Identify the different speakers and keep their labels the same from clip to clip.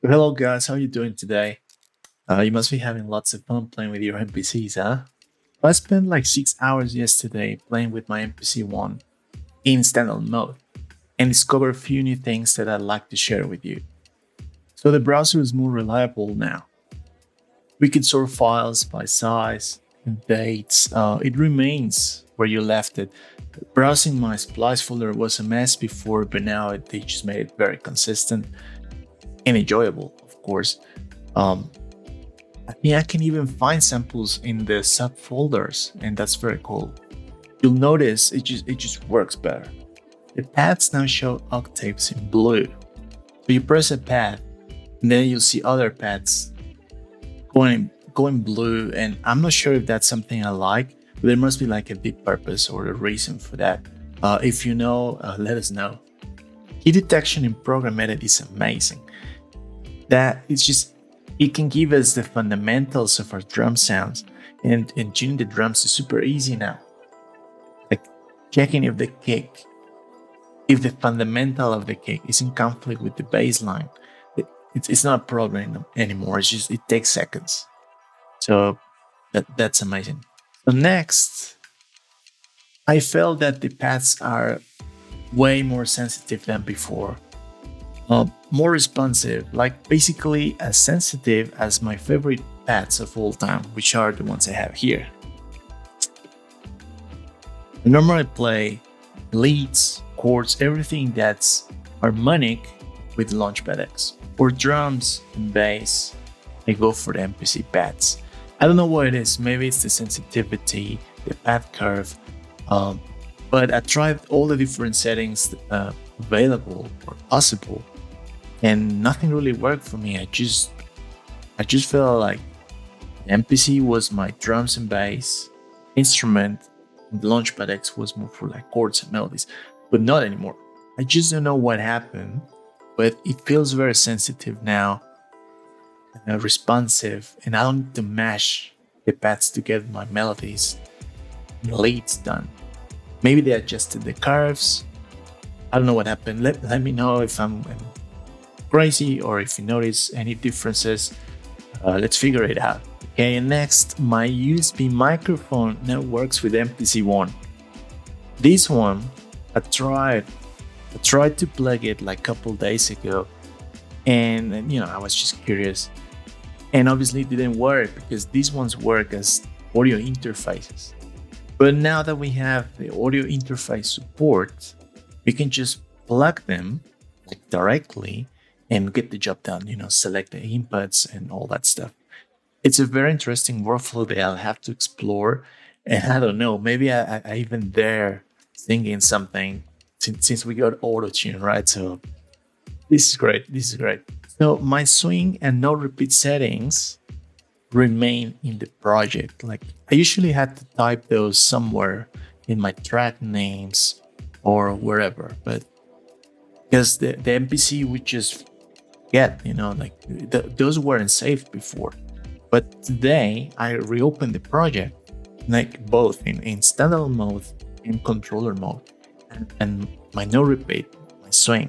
Speaker 1: Hello guys, how you doing today? You must be having lots of fun playing with your NPCs, huh? I spent like 6 hours yesterday playing with my NPC One in standard mode and discovered a few new things that I'd like to share with you. So the browser is more reliable now. We can sort files by size and dates. It remains where you left it. Browsing my splice folder was a mess before, but now they just made it very consistent and enjoyable, of course. Um, I think I can even find samples in the subfolders, and that's very cool. You'll notice it just works better. The paths now show octaves in blue. So you press a path, and then you'll see other paths going blue, and I'm not sure if that's something I like, but there must be like a deep purpose or a reason for that. If you know, let us know. Key detection in program edit is amazing. It can give us the fundamentals of our drum sounds, and tuning the drums is super easy now. Like checking if the fundamental of the kick is in conflict with the bass line. It's not a problem anymore. It takes seconds. So that's amazing. So next, I felt that the paths are way more sensitive than before. More responsive, like basically as sensitive as my favorite pads of all time, which are the ones I have here. I normally play leads, chords, everything that's harmonic with Launchpad X. For drums and bass, I go for the MPC pads. I don't know what it is, maybe it's the sensitivity, the pad curve, but I tried all the different settings available or possible, and nothing really worked for me. I just felt like MPC was my drums and bass instrument, and the Launchpad X was more for like chords and melodies, but not anymore. I just don't know what happened, but it feels very sensitive now, responsive, and I don't need to mash the pads to get my melodies and leads done. Maybe they adjusted the curves. I don't know what happened. Let me know if I'm crazy or if you notice any differences. Let's figure it out. Okay, and next, my USB microphone now works with MPC One. This one, I tried to plug it like a couple days ago, and I was just curious, and obviously it didn't work because these ones work as audio interfaces. But now that we have the audio interface support, we can just plug them like directly and get the job done, select the inputs and all that stuff. It's a very interesting workflow that I'll have to explore. And I don't know, maybe I even dare singing something since we got auto-tune, right? So this is great. So my swing and no repeat settings remain in the project. Like I usually had to type those somewhere in my track names or wherever, but because the MPC would just get, those weren't saved before. But today I reopened the project, like both in standard mode and controller mode, and my no repeat, my swing,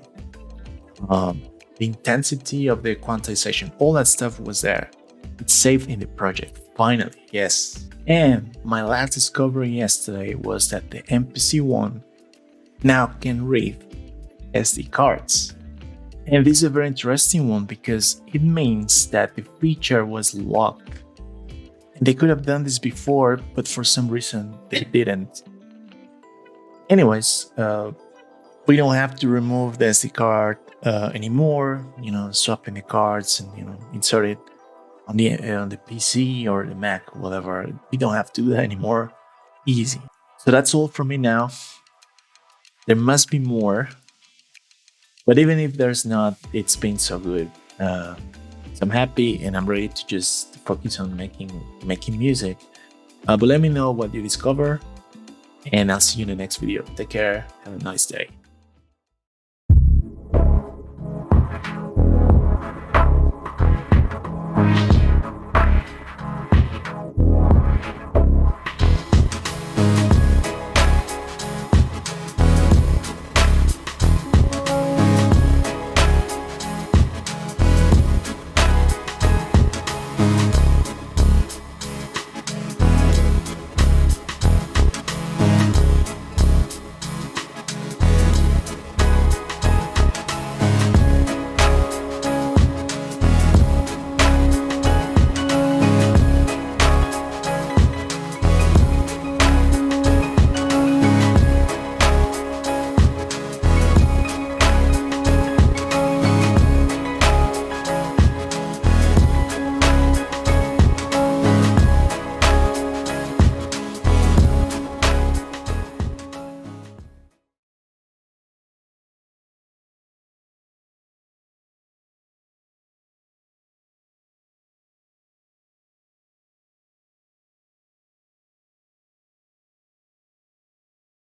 Speaker 1: the intensity of the quantization, all that stuff was there. It's saved in the project, finally, yes. And my last discovery yesterday was that the MPC One now can read SD cards. And this is a very interesting one because it means that the feature was locked. And they could have done this before, but for some reason they didn't. Anyways, we don't have to remove the SD card anymore, swapping the cards and insert it on the PC or the Mac, whatever. We don't have to do that anymore. Easy. So that's all from me now. There must be more. But even if there's not, it's been so good. So I'm happy and I'm ready to just focus on making music. But let me know what you discover, and I'll see you in the next video. Take care. Have a nice day.